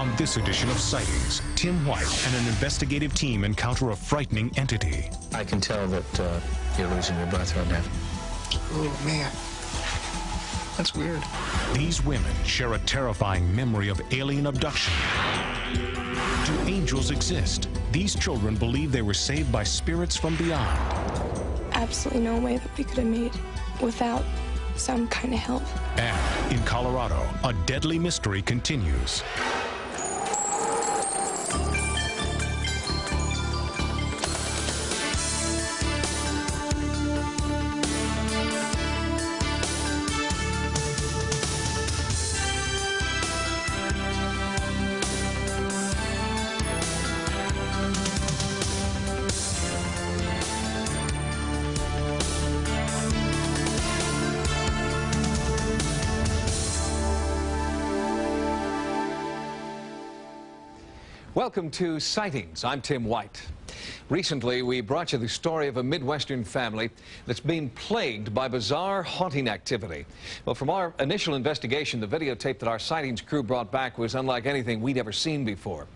On this edition of Sightings, Tim White and an investigative team encounter a frightening entity. I can tell that you're losing your breath right now. Oh, man. That's weird. These women share a terrifying memory of alien abduction. Do angels exist? These children believe they were saved by spirits from beyond. Absolutely no way that we could have made without some kind of help. And in Colorado, a deadly mystery continues. Welcome to Sightings. I'm Tim White. Recently, we brought you the story of a Midwestern family that's been plagued by bizarre haunting activity. Well, from our initial investigation, the videotape that our Sightings crew brought back was unlike anything we'd ever seen before.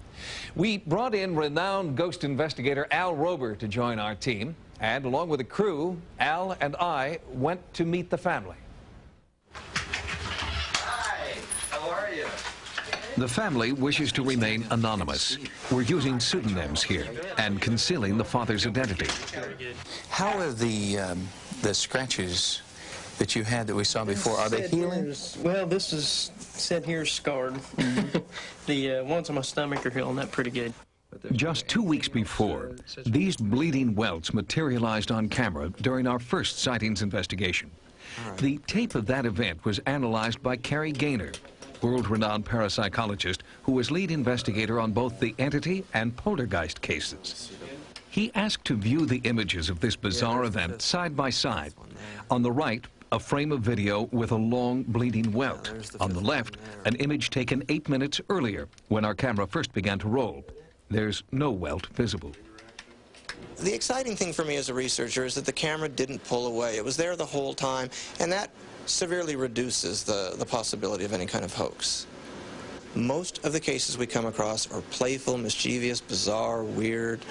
We brought in renowned ghost investigator Al Rober to join our team, and along with the crew, Al and I went to meet the family. Hi, how are you? The family wishes to remain anonymous. We're using pseudonyms here and concealing the father's identity. How are the scratches that you had that we saw before, are they healing? Well, this is said here scarred. The ones on my stomach are healing up pretty good. Just 2 weeks before, these bleeding welts materialized on camera during our first Sightings investigation. The tape of that event was analyzed by Carrie Gaynor, world-renowned parapsychologist who was lead investigator on both the entity and poltergeist cases. He asked to view the images of this bizarre event side by side. On the right, a frame of video with a long bleeding welt. On the left, an image taken 8 minutes earlier when our camera first began to roll. There's no welt visible. The exciting thing for me as a researcher is that the camera didn't pull away. It was there the whole time, and that severely reduces the possibility of any kind of hoax. Most of the cases we come across are playful, mischievous, bizarre, weird,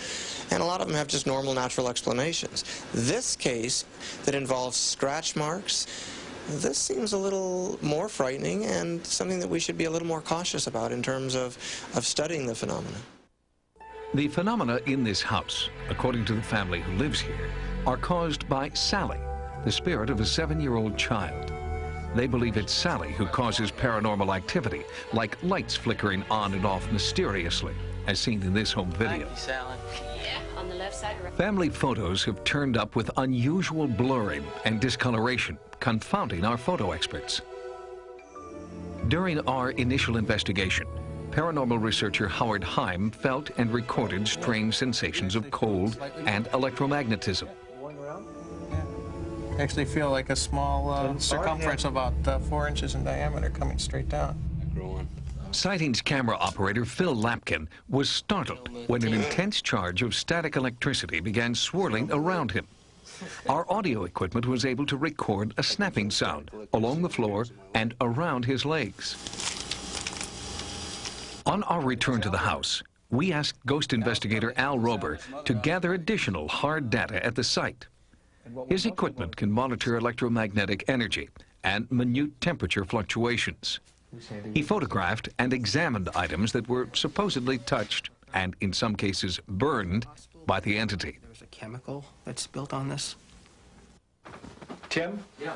and a lot of them have just normal, natural explanations. This case that involves scratch marks, this seems a little more frightening and something that we should be a little more cautious about in terms of studying the phenomena. The phenomena in this house, according to the family who lives here, are caused by Sally, the spirit of a 7-year-old child. They believe it's Sally who causes paranormal activity, like lights flickering on and off mysteriously, as seen in this home video. Sally. Yeah, on the left side. Family photos have turned up with unusual blurring and discoloration, confounding our photo experts. During our initial investigation, paranormal researcher Howard Heim felt and recorded strange sensations of cold and electromagnetism. Actually feel like a small circumference about 4 inches in diameter coming straight down. Sightings camera operator Phil Lapkin was startled when an intense charge of static electricity began swirling around him. Our audio equipment was able to record a snapping sound along the floor and around his legs. On our return to the house, we asked ghost investigator Al Rober to gather additional hard data at the site. His equipment can monitor electromagnetic energy and minute temperature fluctuations. He photographed and examined items that were supposedly touched and, in some cases, burned by the entity. There's a chemical that's built on this. Tim? Yeah.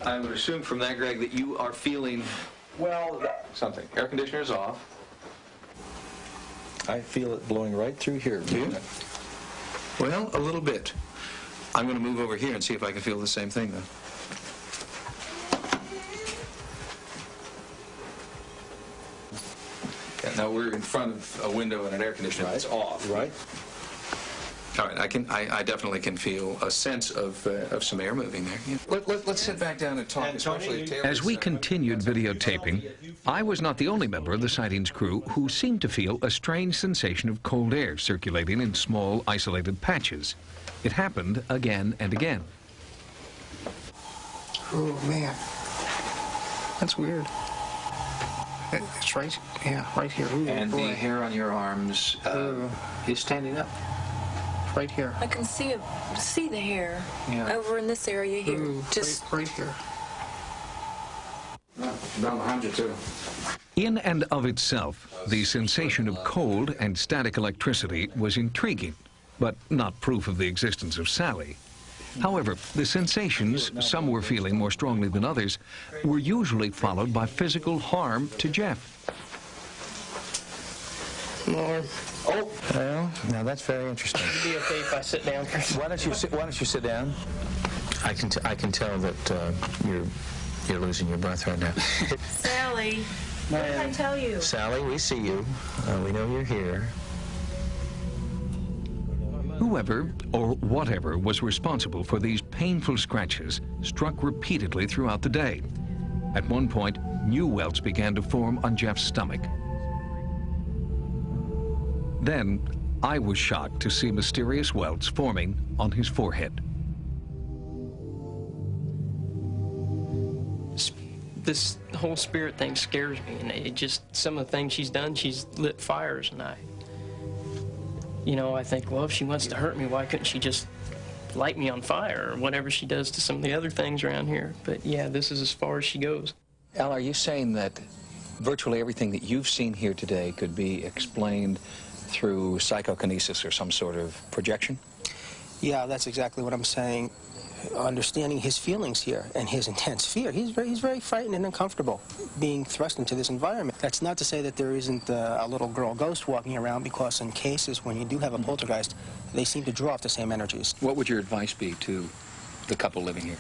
I would assume from that, Greg, that you are feeling, well, something. Air conditioner's off. I feel it blowing right through here. Do you? Well, a little bit. I'm going to move over here and see if I can feel the same thing, though. Yeah, now we're in front of a window and an air conditioner that's off. Right. All right, I definitely can feel a sense of some air moving there. Yeah. Let's sit back down and talk, especially if Taylor's, As we continued videotaping, I was not the only member of the Sightings crew who seemed to feel a strange sensation of cold air circulating in small, isolated patches. It happened again and again. Oh, man. That's weird. It's right, yeah, right here. Ooh, And boy. the hair on your arms is standing up. Right here. I can see the hair over in this area here. Ooh, Just right here. Down behind you, too. In and of itself, the sensation of cold and static electricity was intriguing, but not proof of the existence of Sally. However, the sensations some were feeling more strongly than others were usually followed by physical harm to Jeff. Norm, Oh, well, now that's very interesting. it'd be okay if I sit down for a second. Why don't you sit down? I can tell that you're losing your breath right now. Sally, what did I tell you? Sally, we see you. We know you're here. Whoever or whatever was responsible for these painful scratches struck repeatedly throughout the day. At one point, new welts began to form on Jeff's stomach. Then, I was shocked to see mysterious welts forming on his forehead. This whole spirit thing scares me, and it just, some of the things she's done, she's lit fires, and I think, well, if she wants to hurt me, why couldn't she just light me on fire, or whatever she does to some of the other things around here? But yeah, this is as far as she goes. Al, are you saying that virtually everything that you've seen here today could be explained through psychokinesis or some sort of projection? Yeah, that's exactly what I'm saying. Understanding his feelings here and his intense fear. He's very frightened and uncomfortable being thrust into this environment. That's not to say that there isn't a little girl ghost walking around, because in cases when you do have a poltergeist, they seem to draw off the same energies. What would your advice be to the couple living here?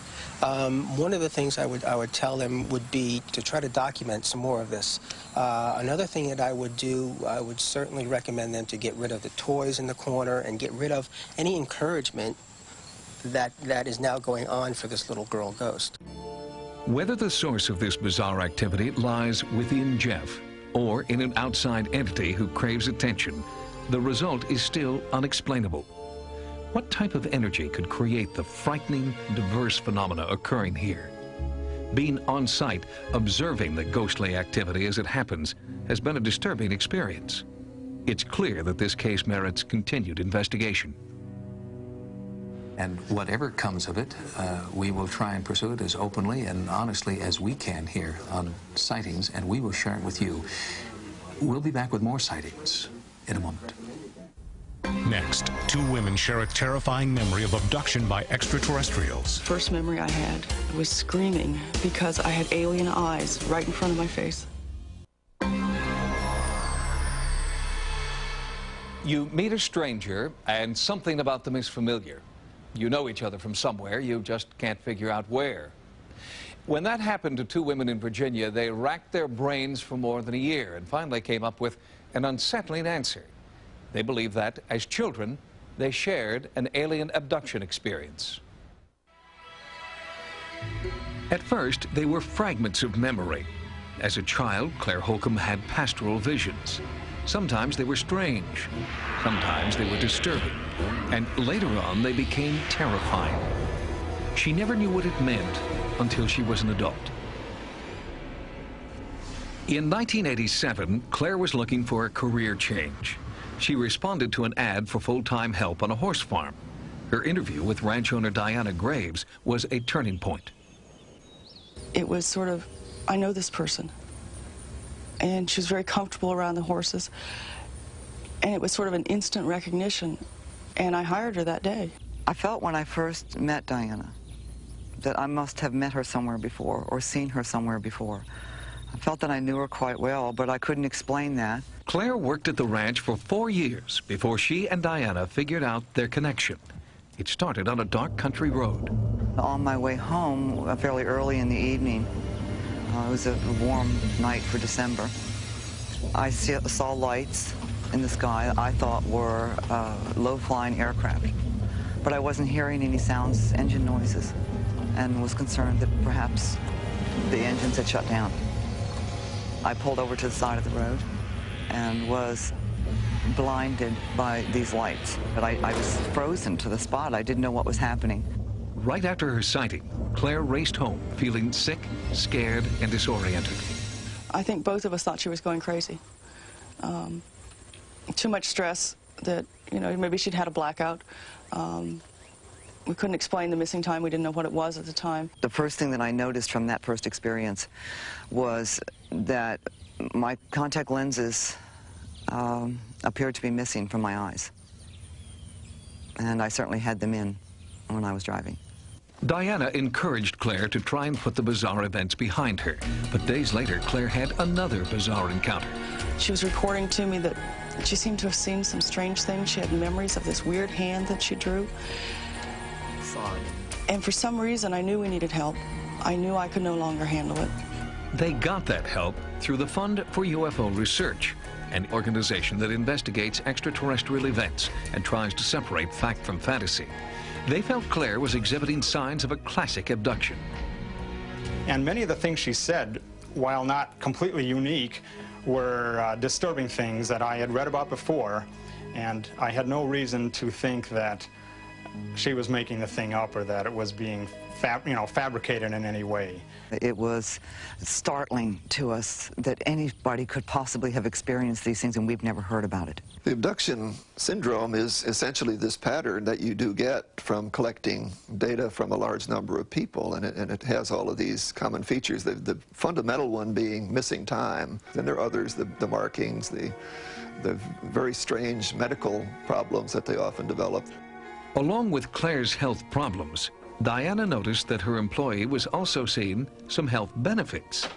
One of the things I would tell them would be to try to document some more of this. Another thing that I would do, I would certainly recommend them to get rid of the toys in the corner and get rid of any encouragement that is now going on for this little girl ghost. Whether the source of this bizarre activity lies within Jeff or in an outside entity who craves attention, the result is still unexplainable. What type of energy could create the frightening, diverse phenomena occurring here? Being on site, observing the ghostly activity as it happens, has been a disturbing experience. It's clear that this case merits continued investigation. And whatever comes of it, we will try and pursue it as openly and honestly as we can here on Sightings, and we will share it with you. We'll be back with more Sightings in a moment. Next, two women share a terrifying memory of abduction by extraterrestrials. First memory I had was screaming because I had alien eyes right in front of my face. You meet a stranger, and something about them is familiar. You know each other from somewhere, you just can't figure out where. When that happened to two women in Virginia, they racked their brains for more than a year and finally came up with an unsettling answer. They believe that, as children, they shared an alien abduction experience. At first, they were fragments of memory. As a child, Claire Holcomb had pastoral visions. Sometimes they were strange, sometimes they were disturbing, and later on they became terrifying. She never knew what it meant until she was an adult. In 1987, Claire was looking for a career change. She responded to an ad for full-time help on a horse farm. Her interview with ranch owner Diana Graves was a turning point. It was sort of, I know this person. And she was very comfortable around the horses. And it was sort of an instant recognition. And I hired her that day. I felt when I first met Diana that I must have met her somewhere before or seen her somewhere before. I felt that I knew her quite well, but I couldn't explain that. Claire worked at the ranch for 4 years before she and Diana figured out their connection. It started on a dark country road. On my way home, fairly early in the evening, it was a warm night for December, I saw lights in the sky I thought were low-flying aircraft. But I wasn't hearing any sounds, engine noises, and was concerned that perhaps the engines had shut down. I pulled over to the side of the road and was blinded by these lights. But I was frozen to the spot. I didn't know what was happening. Right after her sighting, Claire raced home, feeling sick, scared, and disoriented. I think both of us thought she was going crazy. Too much stress that, you know, maybe she'd had a blackout. We couldn't explain the missing time. We didn't know what it was at the time. The first thing that I noticed from that first experience was that my contact lenses appeared to be missing from my eyes. And I certainly had them in when I was driving. Diana encouraged Claire to try and put the bizarre events behind her. But days later, Claire had another bizarre encounter. She was reporting to me that she seemed to have seen some strange things. She had memories of this weird hand that she drew. And for some reason, I knew we needed help. I knew I could no longer handle it. They got that help through the Fund for UFO Research, an organization that investigates extraterrestrial events and tries to separate fact from fantasy. They felt Claire was exhibiting signs of a classic abduction. And many of the things she said, while not completely unique, were disturbing things that I had read about before, and I had no reason to think that she was making the thing up or that it was being fabricated in any way. It was startling to us that anybody could possibly have experienced these things, and we've never heard about it. The abduction syndrome is essentially this pattern that you do get from collecting data from a large number of people, and it has all of these common features, the fundamental one being missing time. Then there are others, the markings, the very strange medical problems that they often develop. Along with Claire's health problems, Diana noticed that her employee was also seeing some health benefits.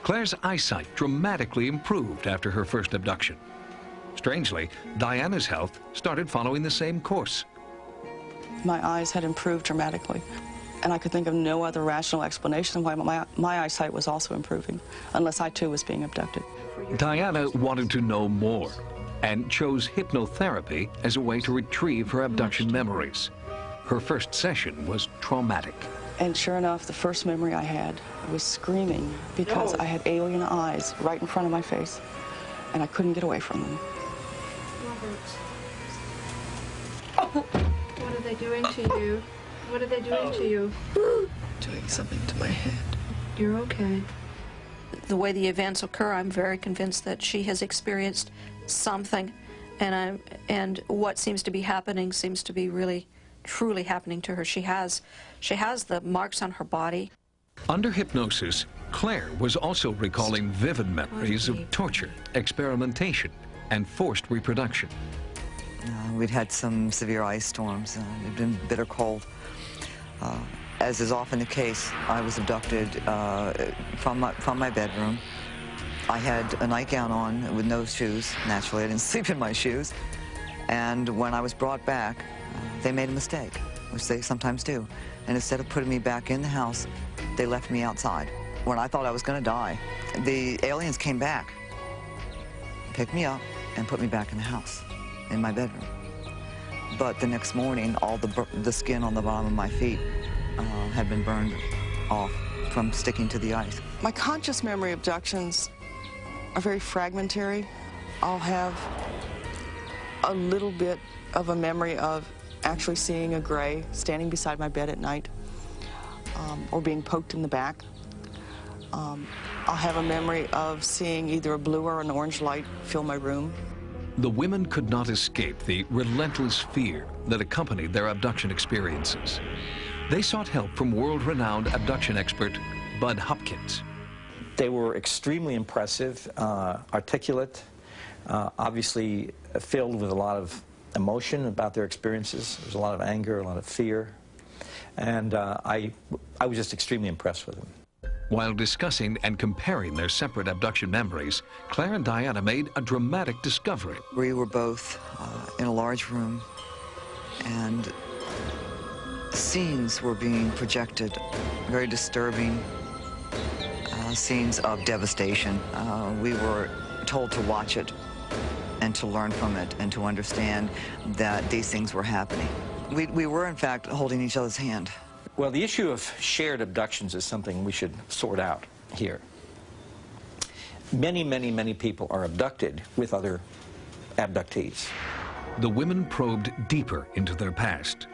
Claire's eyesight dramatically improved after her first abduction. Strangely, Diana's health started following the same course. My eyes had improved dramatically, and I could think of no other rational explanation why my eyesight was also improving, unless I too was being abducted. Diana wanted to know more and chose hypnotherapy as a way to retrieve her abduction memories. Her first session was traumatic. And sure enough, the first memory I had was screaming because I had alien eyes right in front of my face, and I couldn't get away from them. What are they doing to you? What are they doing to you? Doing something to my head. You're okay. The way the events occur, I'm very convinced that she has experienced something, and what seems to be happening seems to be really, truly happening to her. She has the marks on her body. Under hypnosis, Claire was also recalling vivid memories of torture, experimentation, and forced reproduction. We'd had some severe ice storms. It'd been bitter cold. As is often the case, I was abducted from my bedroom. I had a nightgown on with no shoes. Naturally, I didn't sleep in my shoes. And when I was brought back, they made a mistake, which they sometimes do. And instead of putting me back in the house, they left me outside. When I thought I was going to die, the aliens came back, picked me up, and put me back in the house, in my bedroom. But the next morning, all the skin on the bottom of my feet had been burned off from sticking to the ice. My conscious memory abductions are very fragmentary. I'll have a little bit of a memory of actually seeing a gray standing beside my bed at night, or being poked in the back. I'll have a memory of seeing either a blue or an orange light fill my room. The women could not escape the relentless fear that accompanied their abduction experiences. They sought help from world-renowned abduction expert Bud Hopkins. They were extremely impressive, articulate, obviously filled with a lot of emotion about their experiences. There was a lot of anger, a lot of fear, and I was just extremely impressed with them. While discussing and comparing their separate abduction memories, Claire and Diana made a dramatic discovery. We were both in a large room, and scenes were being projected, very disturbing scenes of devastation. We were told to watch it and to learn from it and to understand that these things were happening. We were, in fact, holding each other's hand. Well, the issue of shared abductions is something we should sort out here. Many, many, many people are abducted with other abductees. The women probed deeper into their past.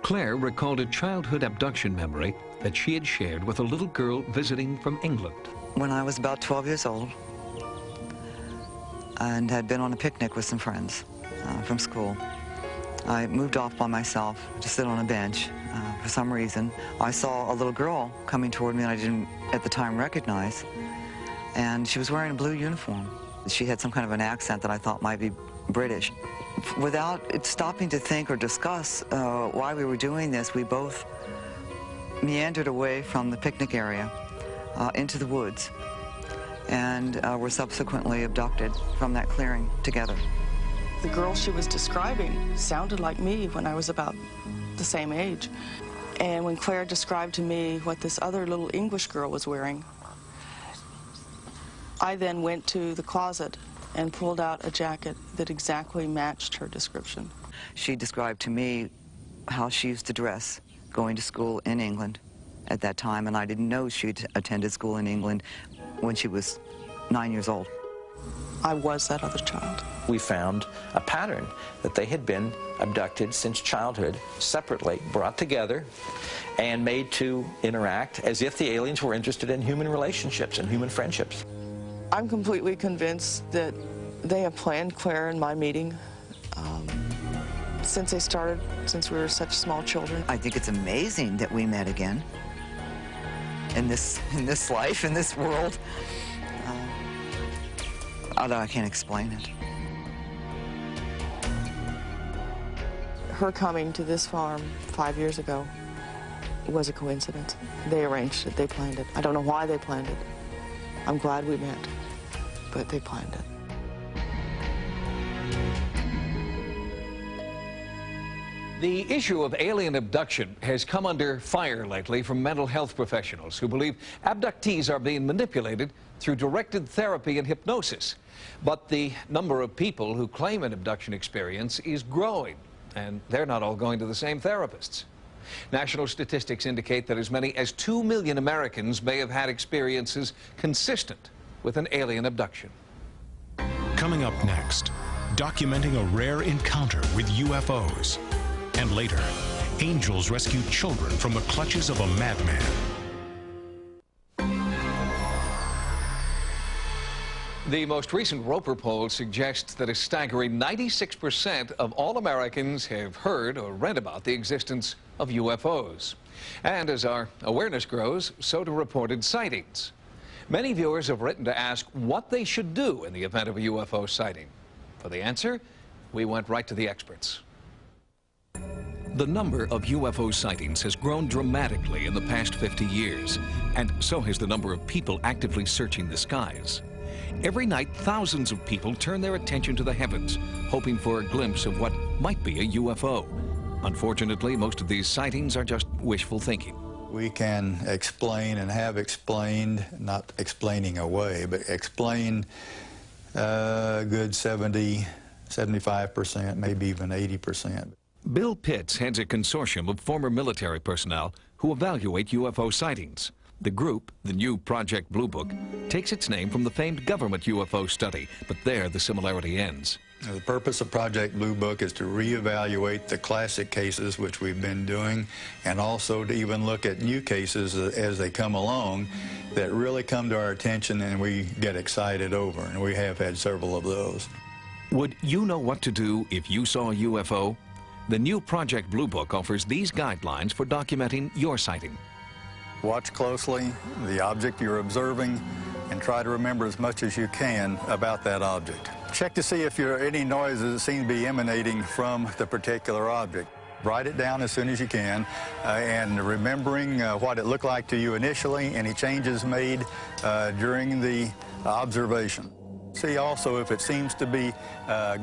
Claire recalled a childhood abduction memory that she had shared with a little girl visiting from England. when I was about 12 years old and had been on a picnic with some friends from school. I moved off by myself to sit on a bench. For some reason, I saw a little girl coming toward me and I didn't at the time recognize, and she was wearing a blue uniform. She had some kind of an accent that I thought might be British. Without stopping to think or discuss why we were doing this, we both meandered away from the picnic area into the woods and were subsequently abducted from that clearing together. The girl she was describing sounded like me when I was about the same age. And when Claire described to me what this other little English girl was wearing, I then went to the closet and pulled out a jacket that exactly matched her description. She described to me how she used to dress going to school in England at that time, and I didn't know she'd attended school in England when she was 9 years old. I was that other child. We found a pattern that they had been abducted since childhood, separately, brought together, and made to interact as if the aliens were interested in human relationships and human friendships. I'm completely convinced that they have planned Claire and my meeting since they started, since we were such small children. I think it's amazing that we met again in this life, in this world, although I can't explain it. Her coming to this farm 5 years ago was a coincidence. They arranged it, they planned it. I don't know why they planned it. I'm glad we met, but they planned it. The issue of alien abduction has come under fire lately from mental health professionals who believe abductees are being manipulated through directed therapy and hypnosis. But the number of people who claim an abduction experience is growing, and they're not all going to the same therapists. National statistics indicate that as many as 2 million Americans may have had experiences consistent with an alien abduction. Coming up next, documenting a rare encounter with UFOs. And later, angels rescue children from the clutches of a madman. The most recent Roper poll suggests that a staggering 96% of all Americans have heard or read about the existence of UFOs. And as our awareness grows, so do reported sightings. Many viewers have written to ask what they should do in the event of a UFO sighting. For the answer, we went right to the experts. The number of UFO sightings has grown dramatically in the past 50 years, and so has the number of people actively searching the skies. Every night, thousands of people turn their attention to the heavens, hoping for a glimpse of what might be a UFO. Unfortunately, most of these sightings are just wishful thinking. We can explain and have explained, not explaining away, but explain a good 70, 75%, maybe even 80%. Bill Pitts heads a consortium of former military personnel who evaluate UFO sightings. The group, the new Project Blue Book, takes its name from the famed government UFO study, but there the similarity ends. The purpose of Project Blue Book is to reevaluate the classic cases, which we've been doing, and also to even look at new cases as they come along that really come to our attention and we get excited over, and we have had several of those. Would you know what to do if you saw a UFO? The new Project Blue Book offers these guidelines for documenting your sighting. Watch closely the object you're observing and try to remember as much as you can about that object. Check to see if any noises seem to be emanating from the particular object. Write it down as soon as you can, and remembering what it looked like to you initially, any changes made during the observation. See also if it seems to be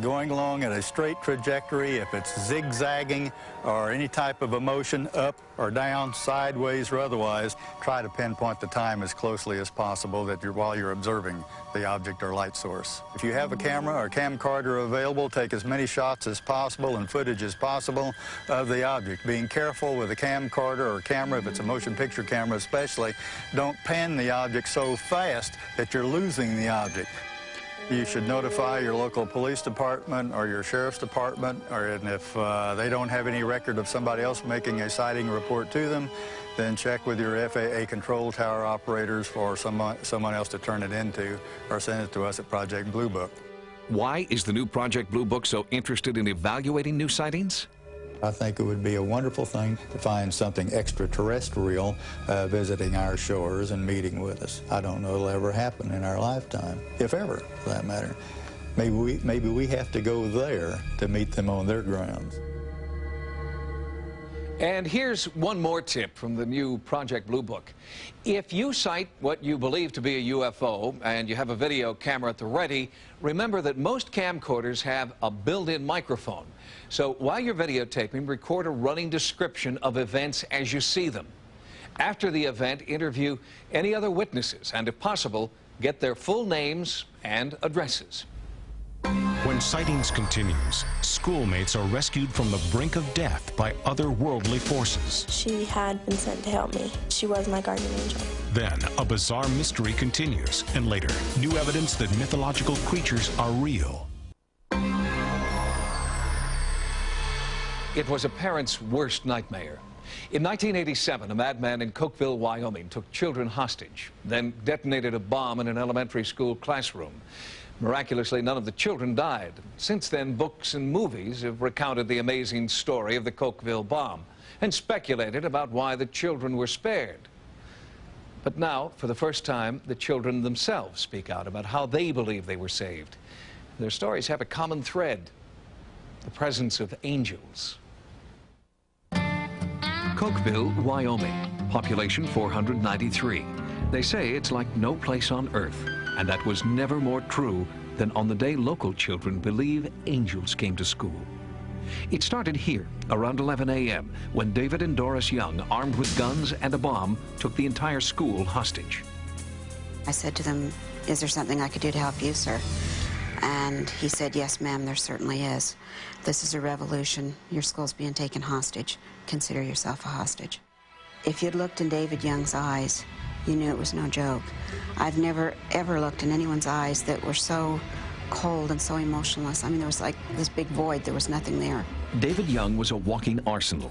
going along at a straight trajectory, if it's zigzagging or any type of a motion up or down, sideways or otherwise. Try to pinpoint the time as closely as possible while you're observing the object or light source. If you have a camera or camcorder available, take as many shots as possible and footage as possible of the object. Being careful with a camcorder or camera, if it's a motion picture camera especially, don't pan the object so fast that you're losing the object. You should notify your local police department or your sheriff's department, and if they don't have any record of somebody else making a sighting report to them, then check with your FAA control tower operators for someone else to turn it into, or send it to us at Project Blue Book. Why is the new Project Blue Book so interested in evaluating new sightings? I think it would be a wonderful thing to find something extraterrestrial visiting our shores and meeting with us. I don't know it'll ever happen in our lifetime, if ever, for that matter. Maybe we have to go there to meet them on their grounds. And here's one more tip from the new Project Blue Book. If you sight what you believe to be a UFO and you have a video camera at the ready, remember that most camcorders have a built-in microphone. So while you're videotaping, record a running description of events as you see them. After the event, interview any other witnesses and, if possible, get their full names and addresses. When sightings continues, schoolmates are rescued from the brink of death by otherworldly forces. She had been sent to help me. She was my guardian angel. Then, a bizarre mystery continues, and later, new evidence that mythological creatures are real. It was a parent's worst nightmare. In 1987, a madman in Cokeville, Wyoming, took children hostage, then detonated a bomb in an elementary school classroom. Miraculously, none of the children died. Since then, books and movies have recounted the amazing story of the Cokeville bomb and speculated about why the children were spared. But now, for the first time, the children themselves speak out about how they believe they were saved. Their stories have a common thread: the presence of angels. Cokeville, Wyoming, population 493. They say it's like no place on earth, and that was never more true than on the day local children believe angels came to school. It started here around 11 a.m. when David and Doris Young, armed with guns and a bomb, took the entire school hostage. I said to them, "Is there something I could do to help you, sir?" And he said, "Yes, ma'am, there certainly is. This is a revolution. Your school's being taken hostage. Consider yourself a hostage." If you'd looked in David Young's eyes, you knew it was no joke. I've never, ever looked in anyone's eyes that were so cold and so emotionless. I mean, there was like this big void. There was nothing there. David Young was a walking arsenal.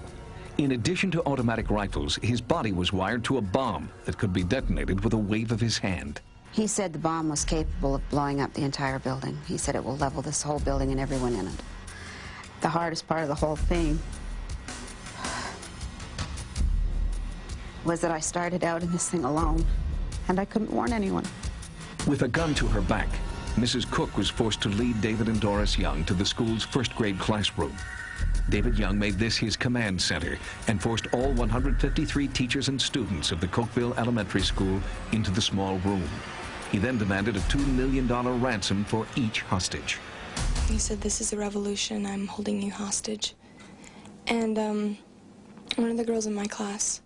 In addition to automatic rifles, his body was wired to a bomb that could be detonated with a wave of his hand. He said the bomb was capable of blowing up the entire building. He said it will level this whole building and everyone in it. The hardest part of the whole thing was that I started out in this thing alone, and I couldn't warn anyone. With a gun to her back, Mrs. Cook was forced to lead David and Doris Young to the school's first-grade classroom. David Young made this his command center and forced all 153 teachers and students of the Cokeville Elementary School into the small room. He then demanded a $2 million ransom for each hostage. He said, "This is a revolution. I'm holding you hostage." And one of the girls in my class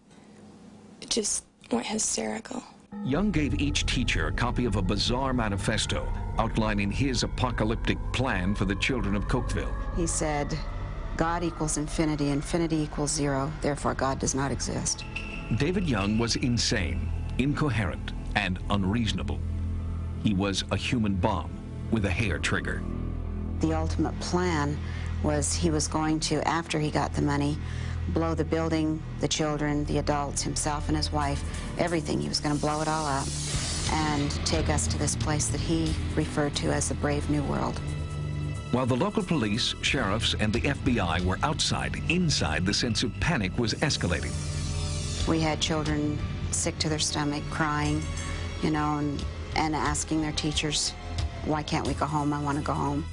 just went hysterical. Young gave each teacher a copy of a bizarre manifesto outlining his apocalyptic plan for the children of Cokeville. He said, "God equals infinity, infinity equals zero, therefore God does not exist." David Young was insane, incoherent, and unreasonable. He was a human bomb with a hair trigger. The ultimate plan was he was going to, after he got the money, blow the building, the children, the adults, himself and his wife, everything. He was going to blow it all up and take us to this place that he referred to as the Brave New World. While the local police, sheriffs, and the FBI were outside, inside the sense of panic was escalating. We had children sick to their stomach, crying, you know, and asking their teachers, "Why can't we go home? I want to go home."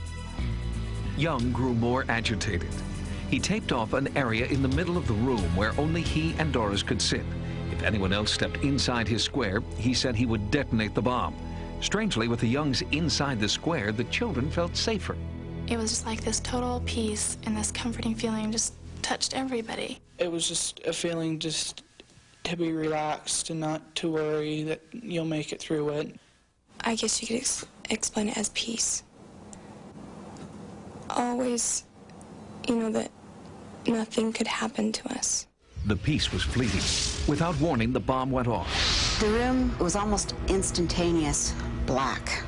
Young grew more agitated. He taped off an area in the middle of the room where only he and Doris could sit. If anyone else stepped inside his square, he said he would detonate the bomb. Strangely, with the Youngs inside the square, the children felt safer. It was just like this total peace and this comforting feeling just touched everybody. It was just a feeling just to be relaxed and not to worry that you'll make it through it. I guess you could explain it as peace. Always, you know, that nothing could happen to us. The peace was fleeting. Without warning, the bomb went off. The room was almost instantaneous black.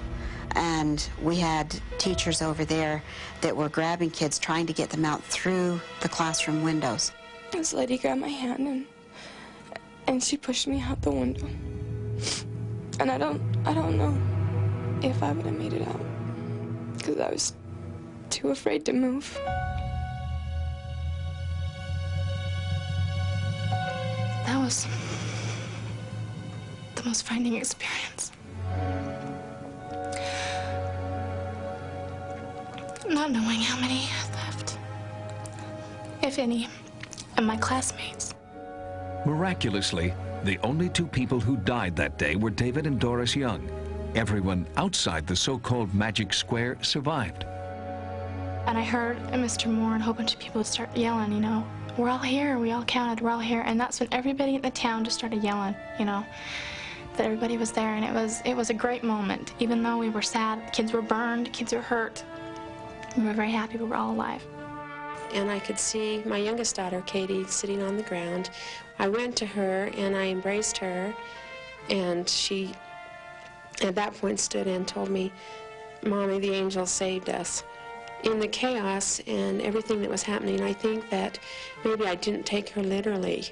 And we had teachers over there that were grabbing kids, trying to get them out through the classroom windows. This lady grabbed my hand and she pushed me out the window. And I don't know if I would have made it out because I was too afraid to move. That was the most frightening experience. Not knowing how many left, if any, of my classmates. Miraculously, the only two people who died that day were David and Doris Young. Everyone outside the so-called Magic Square survived. And I heard Mr. Moore and a whole bunch of people would start yelling, you know, we're all here, we all counted, we're all here. And that's when everybody in the town just started yelling, you know, that everybody was there. And it was a great moment. Even though we were sad, kids were burned, kids were hurt, we were very happy we were all alive. And I could see my youngest daughter, Katie, sitting on the ground. I went to her and I embraced her, and she, at that point, stood and told me, Mommy, the angel saved us. In the chaos and everything that was happening, I think that maybe I didn't take her literally.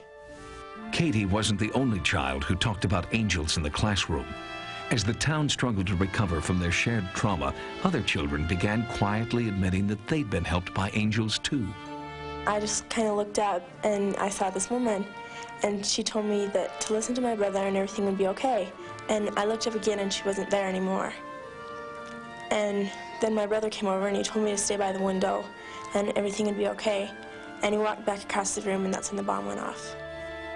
Katie wasn't the only child who talked about angels in the classroom. As the town struggled to recover from their shared trauma, other children began quietly admitting that they'd been helped by angels too. I just kind of looked up and I saw this woman, and she told me that to listen to my brother and everything would be okay. And I looked up again and she wasn't there anymore. And then my brother came over and he told me to stay by the window and everything would be okay. And he walked back across the room, and that's when the bomb went off.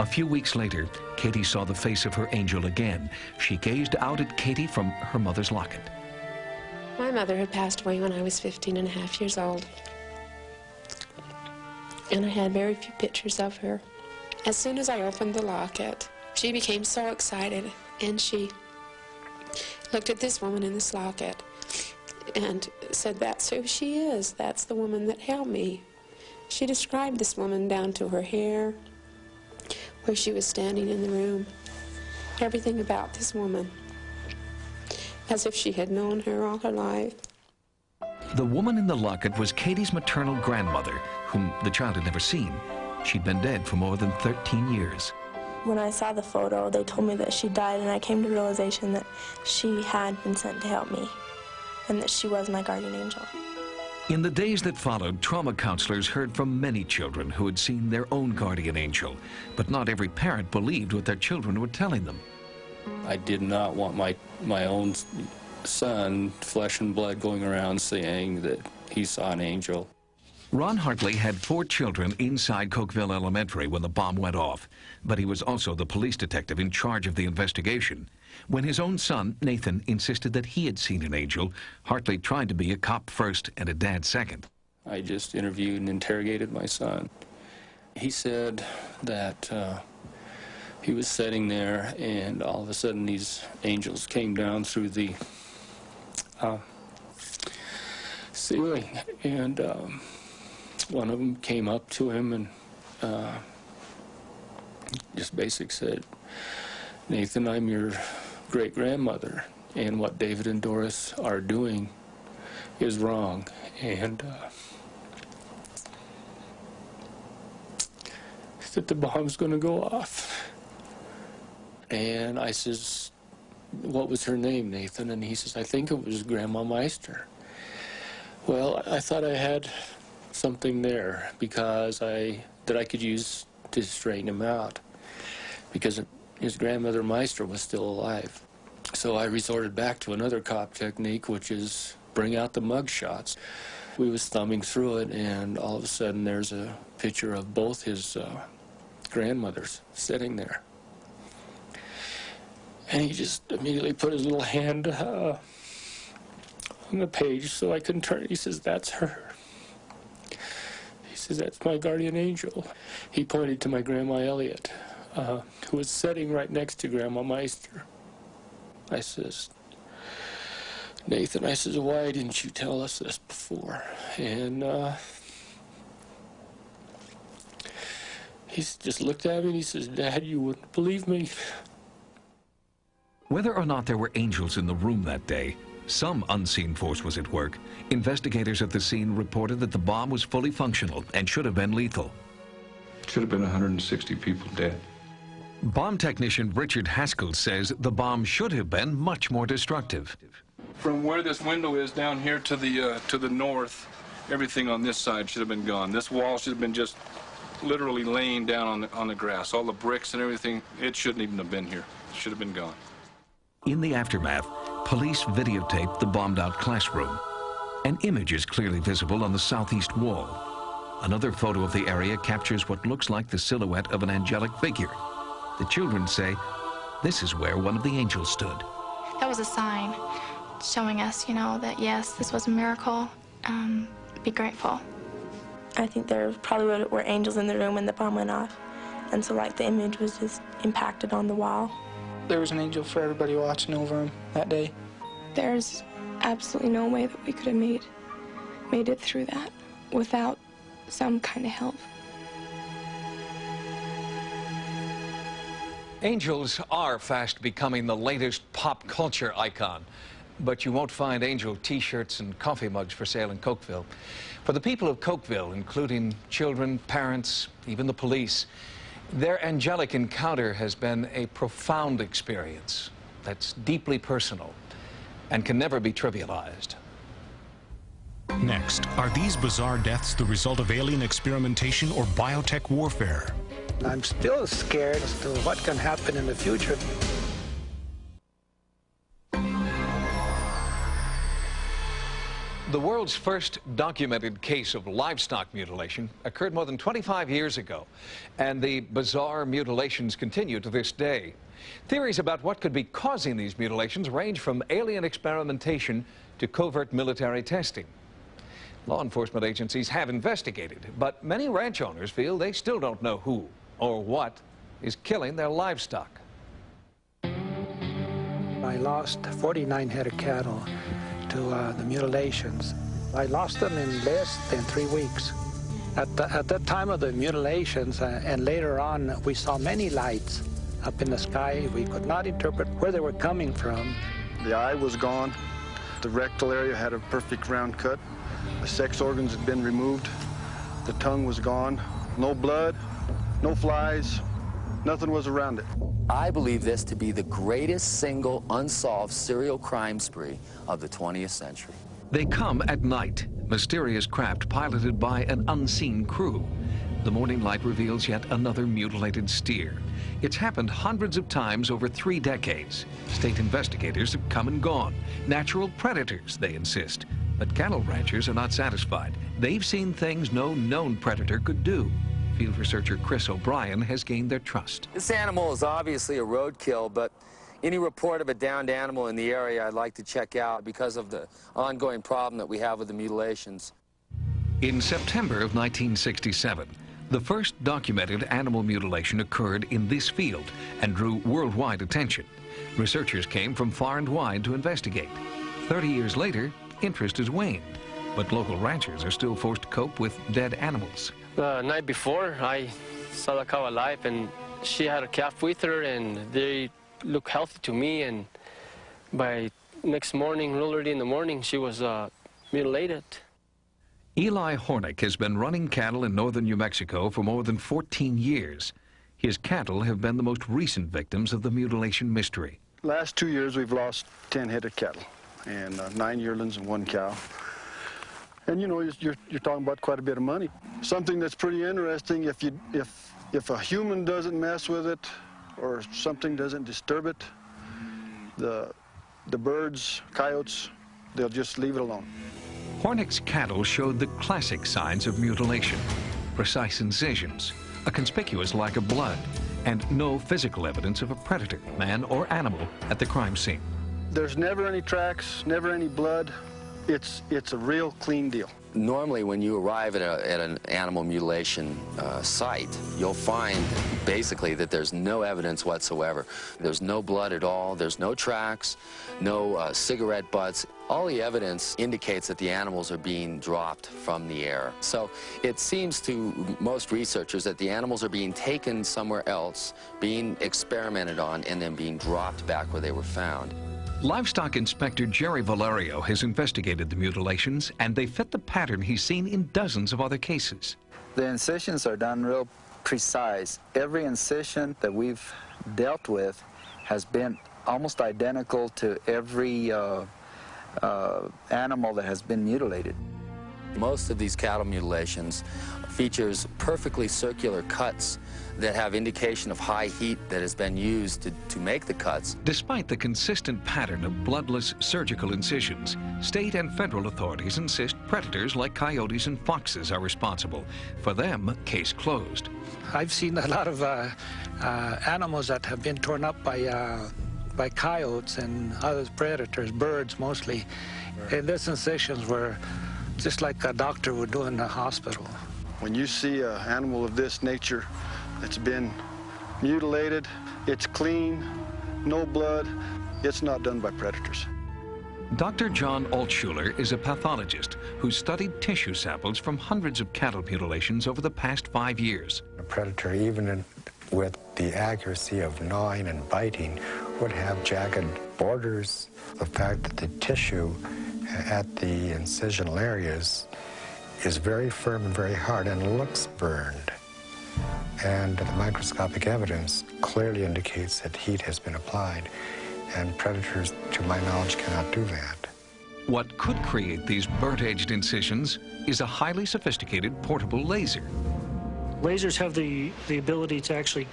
A few weeks later, Katie saw the face of her angel again. She gazed out at Katie from her mother's locket. My mother had passed away when I was 15 and a half years old. And I had very few pictures of her. As soon as I opened the locket, she became so excited, and she looked at this woman in this locket and said, that's who she is. That's the woman that helped me. She described this woman down to her hair, where she was standing in the room, everything about this woman, as if she had known her all her life. The woman in the locket was Katie's maternal grandmother, whom the child had never seen. She'd been dead for more than 13 years. When I saw the photo, they told me that she died, and I came to the realization that she had been sent to help me, and that she was my guardian angel. In the days that followed, trauma counselors heard from many children who had seen their own guardian angel, but not every parent believed what their children were telling them. I did not want my own son, flesh and blood, going around saying that he saw an angel. Ron Hartley had 4 children inside Cokeville Elementary when the bomb went off, but he was also the police detective in charge of the investigation. When his own son, Nathan, insisted that he had seen an angel, Hartley tried to be a cop first and a dad second. I just interviewed and interrogated my son. He said that he was sitting there, and all of a sudden these angels came down through the ceiling, and one of them came up to him and just basically said, Nathan, I'm your great-grandmother, and what David and Doris are doing is wrong. And that the bomb's going to go off. And I says, what was her name, Nathan? And he says, I think it was Grandma Meister. Well, I thought I had something there because that I could use to straighten him out, because his grandmother Meister was still alive. So I resorted back to another cop technique, which is bring out the mug shots. We was thumbing through it, and all of a sudden there's a picture of both his grandmothers sitting there. And he just immediately put his little hand on the page so I couldn't turn it. He says, that's her. He says, that's my guardian angel. He pointed to my Grandma Elliott, who was sitting right next to Grandma Meister. I says, Nathan, I says, why didn't you tell us this before? And he just looked at me and he says, Dad, you wouldn't believe me. Whether or not there were angels in the room that day, Some unseen force was at work. Investigators at the scene reported that the bomb was fully functional and should have been lethal. Should have been 160 people dead. Bomb technician Richard Haskell says the bomb should have been much more destructive. From where this window is down here to the north, everything on this side should have been gone. This wall should have been just literally laying down on the grass. All the bricks and everything, it shouldn't even have been here. It should have been gone. In the aftermath, police videotaped the bombed-out classroom. An image is clearly visible on the southeast wall. Another photo of the area captures what looks like the silhouette of an angelic figure. The children say this is where one of the angels stood. That was a sign showing us, you know, that yes, this was a miracle. Be grateful. I think there probably were angels in the room when the bomb went off. And so, like, the image was just impacted on the wall. There was an angel for everybody watching over him that day. There's absolutely no way that we could have made it through that without some kind of help. Angels are fast becoming the latest pop culture icon. But you won't find angel T-shirts and coffee mugs for sale in Cokeville. For the people of Cokeville, including children, parents, even the police, their angelic encounter has been a profound experience that's deeply personal and can never be trivialized. Next, are these bizarre deaths the result of alien experimentation or biotech warfare? I'm still scared as to what can happen in the future. The world's first documented case of livestock mutilation occurred more than 25 years ago, and the bizarre mutilations continue to this day. Theories about what could be causing these mutilations range from alien experimentation to covert military testing. Law enforcement agencies have investigated, but many ranch owners feel they still don't know who or what is killing their livestock. I lost 49 head of cattle to the mutilations. I lost them in less than 3 weeks. At that time of the mutilations and later on, we saw many lights up in the sky. We could not interpret where they were coming from. The eye was gone. The rectal area had a perfect round cut. The sex organs had been removed. The tongue was gone. No blood, no flies, nothing was around it. I believe this to be the greatest single unsolved serial crime spree of the 20th century. They come at night, mysterious craft piloted by an unseen crew. The morning light reveals yet another mutilated steer. It's happened hundreds of times over 3 decades. State investigators have come and gone. Natural predators, they insist. But cattle ranchers are not satisfied. They've seen things no known predator could do. Field researcher Chris O'Brien has gained their trust. This animal is obviously a roadkill, but any report of a downed animal in the area I'd like to check out because of the ongoing problem that we have with the mutilations. In September of 1967, the first documented animal mutilation occurred in this field and drew worldwide attention. Researchers came from far and wide to investigate. 30 years later, interest has waned, but local ranchers are still forced to cope with dead animals. The night before, I saw the cow alive, and she had a calf with her, and they looked healthy to me. And by next morning, real early in the morning, she was mutilated. Eli Hornick has been running cattle in northern New Mexico for more than 14 years. His cattle have been the most recent victims of the mutilation mystery. Last 2 years, we've lost 10 head of cattle, and 9 yearlings and 1 cow. And you know, you're talking about quite a bit of money. Something that's pretty interesting, if a human doesn't mess with it or something doesn't disturb it, the birds, coyotes, they'll just leave it alone. Hornick's cattle showed the classic signs of mutilation: precise incisions, a conspicuous lack of blood, and no physical evidence of a predator, man or animal, at the crime scene. There's never any tracks, never any blood. It's a real clean deal. Normally, when you arrive at an animal mutilation site, you'll find basically that there's no evidence whatsoever. There's no blood at all. There's no tracks, no cigarette butts. All the evidence indicates that the animals are being dropped from the air. So it seems to most researchers that the animals are being taken somewhere else, being experimented on, and then being dropped back where they were found. Livestock Inspector Jerry Valerio has investigated the mutilations, and they fit the pattern he's seen in dozens of other cases. The incisions are done real precise. Every incision that we've dealt with has been almost identical to every animal that has been mutilated. Most of these cattle mutilations features perfectly circular cuts that have indication of high heat that has been used to make the cuts. Despite the consistent pattern of bloodless surgical incisions, state and federal authorities insist predators like coyotes and foxes are responsible. For them, case closed. I've seen a lot of animals that have been torn up by coyotes and other predators, birds mostly. And these incisions were just like a doctor would do in the hospital. When you see an animal of this nature that's been mutilated, it's clean, no blood, it's not done by predators. Dr. John Altschuler is a pathologist who studied tissue samples from hundreds of cattle mutilations over the past 5 years. A predator, even with the accuracy of gnawing and biting, would have jagged borders. The fact that the tissue at the incisional areas is very firm and very hard and looks burned. And the microscopic evidence clearly indicates that heat has been applied, and predators, to my knowledge, cannot do that. What could create these burnt-edged incisions is a highly sophisticated portable laser. Lasers have the ability to actually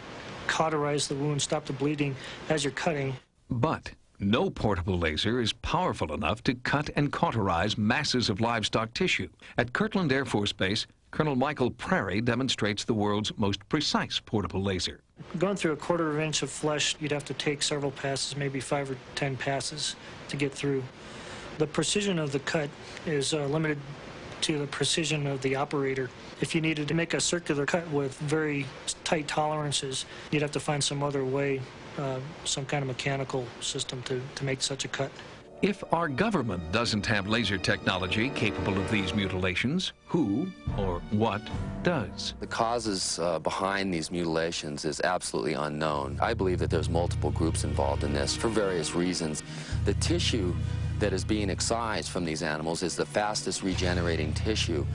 cauterize the wound, stop the bleeding as you're cutting. But no portable laser is powerful enough to cut and cauterize masses of livestock tissue. At Kirtland Air Force Base, Colonel Michael Prairie demonstrates the world's most precise portable laser. Going through a 1/4 inch of flesh, you'd have to take several passes, maybe 5 or 10 passes to get through. The precision of the cut is limited to the precision of the operator. If you needed to make a circular cut with very tight tolerances, you'd have to find some other way, some kind of mechanical system to make such a cut. If our government doesn't have laser technology capable of these mutilations, who or what does? The causes behind these mutilations is absolutely unknown. I believe that there's multiple groups involved in this for various reasons. The tissue that is being excised from these animals is the fastest regenerating tissue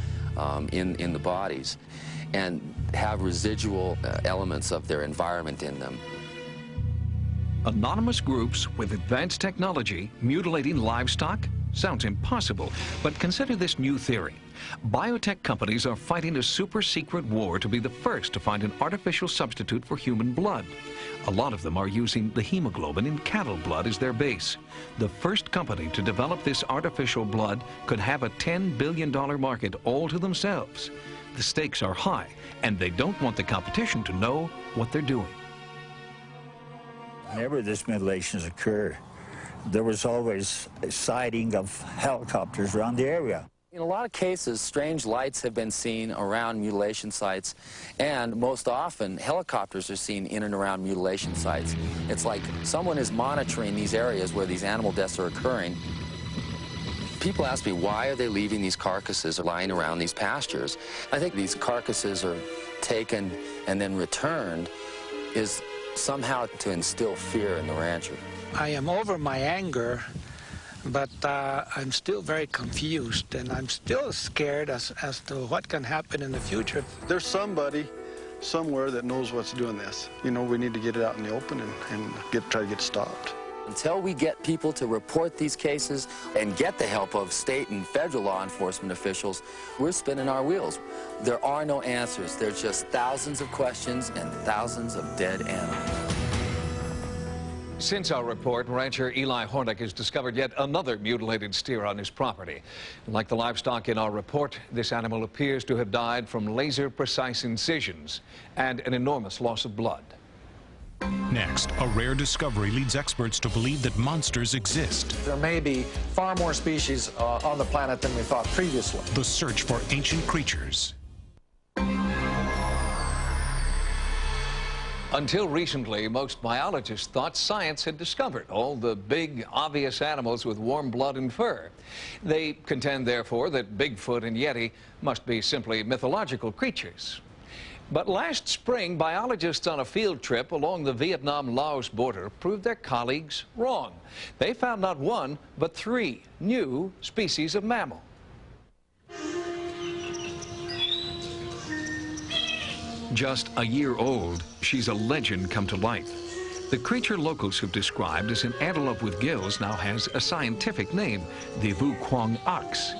in the bodies and have residual elements of their environment in them. Anonymous groups with advanced technology mutilating livestock? Sounds impossible, but consider this new theory. Biotech companies are fighting a super-secret war to be the first to find an artificial substitute for human blood. A lot of them are using the hemoglobin in cattle blood as their base. The first company to develop this artificial blood could have a $10 billion market all to themselves. The stakes are high, and they don't want the competition to know what they're doing. Whenever these mutilations occur, there was always a sighting of helicopters around the area. In a lot of cases, strange lights have been seen around mutilation sites, and most often, helicopters are seen in and around mutilation sites. It's like someone is monitoring these areas where these animal deaths are occurring. People ask me, why are they leaving these carcasses lying around these pastures? I think these carcasses are taken and then returned is somehow to instill fear in the rancher. I am over my anger, but I'm still very confused, and I'm still scared as to what can happen in the future. There's somebody somewhere that knows what's doing this. You know, we need to get it out in the open and try to get it stopped. Until we get people to report these cases and get the help of state and federal law enforcement officials, we're spinning our wheels. There are no answers. There's just thousands of questions and thousands of dead animals. Since our report, rancher Eli Hornick has discovered yet another mutilated steer on his property. Like the livestock in our report, this animal appears to have died from laser-precise incisions and an enormous loss of blood. Next, a rare discovery leads experts to believe that monsters exist. There may be far more species on the planet than we thought previously. The search for ancient creatures. Until recently, most biologists thought science had discovered all the big, obvious animals with warm blood and fur. They contend, therefore, that Bigfoot and Yeti must be simply mythological creatures. But last spring, biologists on a field trip along the Vietnam-Laos border proved their colleagues wrong. They found not one, but 3 new species of mammal. Just a year old, she's a legend come to life. The creature locals have described as an antelope with gills now has a scientific name, the Vu Quang ox.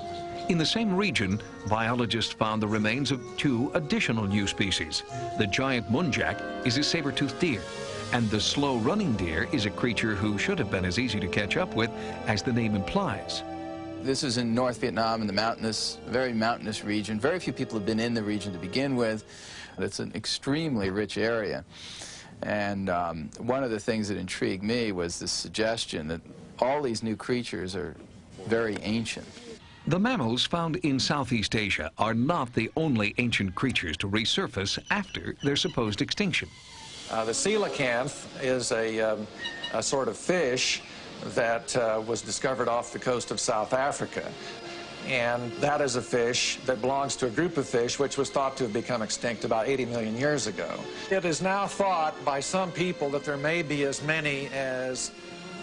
In the same region, biologists found the remains of 2 additional new species. The giant muntjac is a saber-toothed deer, and the slow-running deer is a creature who should have been as easy to catch up with as the name implies. This is in North Vietnam, in the very mountainous region. Very few people have been in the region to begin with. It's an extremely rich area. And one of the things that intrigued me was the suggestion that all these new creatures are very ancient. The mammals found in Southeast Asia are not the only ancient creatures to resurface after their supposed extinction. The coelacanth is a sort of fish that was discovered off the coast of South Africa. And that is a fish that belongs to a group of fish which was thought to have become extinct about 80 million years ago. It is now thought by some people that there may be as many as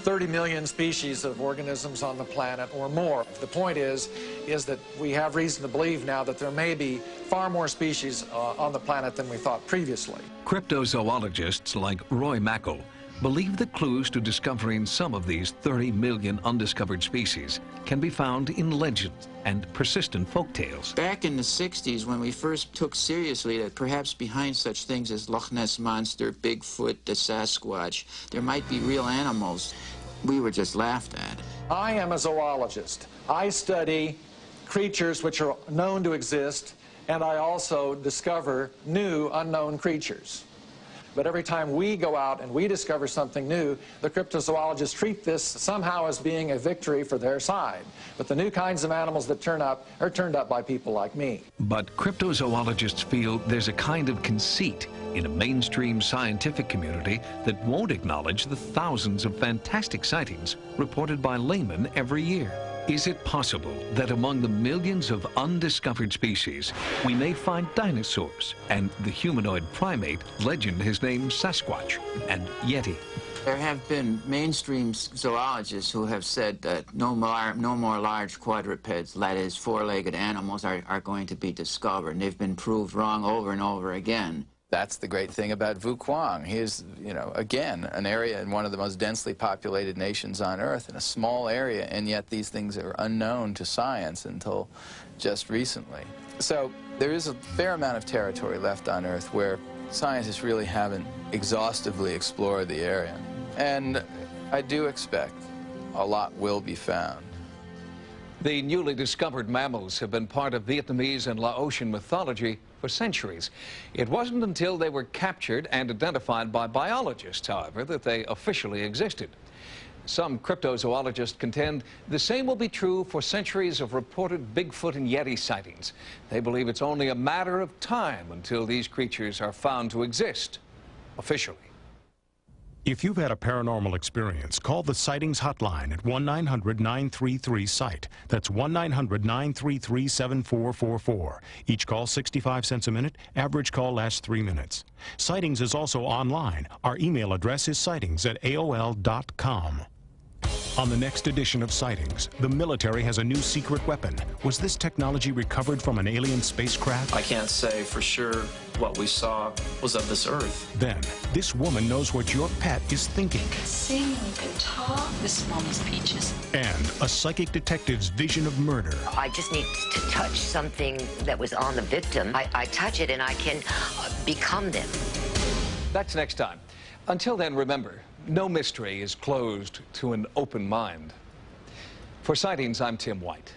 30 million species of organisms on the planet or more. The point is that we have reason to believe now that there may be far more species on the planet than we thought previously. Cryptozoologists like Roy Mackle believe the clues to discovering some of these 30 million undiscovered species can be found in legends and persistent folk tales. Back in the 60s, when we first took seriously that perhaps behind such things as Loch Ness Monster, Bigfoot, the Sasquatch, there might be real animals, we were just laughed at. I am a zoologist. I study creatures which are known to exist, and I also discover new unknown creatures. But every time we go out and we discover something new, the cryptozoologists treat this somehow as being a victory for their side. But the new kinds of animals that turn up are turned up by people like me. But cryptozoologists feel there's a kind of conceit in a mainstream scientific community that won't acknowledge the thousands of fantastic sightings reported by laymen every year. Is it possible that among the millions of undiscovered species, we may find dinosaurs and the humanoid primate legend has named Sasquatch and Yeti? There have been mainstream zoologists who have said that no more large quadrupeds, that is, 4-legged animals, are going to be discovered. And they've been proved wrong over and over again. That's the great thing about Vu Quang. He is, again, an area in one of the most densely populated nations on Earth, in a small area, and yet these things are unknown to science until just recently. So there is a fair amount of territory left on Earth where scientists really haven't exhaustively explored the area. And I do expect a lot will be found. The newly discovered mammals have been part of Vietnamese and Laotian mythology for centuries. It wasn't until they were captured and identified by biologists, however, that they officially existed. Some cryptozoologists contend the same will be true for centuries of reported Bigfoot and Yeti sightings. They believe it's only a matter of time until these creatures are found to exist officially. If you've had a paranormal experience, call the Sightings Hotline at 1-900-933-SIGHT. That's 1-900-933-7444. Each call 65 cents a minute. Average call lasts 3 minutes. Sightings is also online. Our email address is sightings@aol.com. On the next edition of Sightings, the military has a new secret weapon. Was this technology recovered from an alien spacecraft? I can't say for sure what we saw was of this Earth. Then, this woman knows what your pet is thinking. We could sing, we could talk. This is Mama's Peaches. And a psychic detective's vision of murder. I just need to touch something that was on the victim. I touch it and I can become them. That's next time. Until then, remember, no mystery is closed to an open mind. For Sightings, I'm Tim White.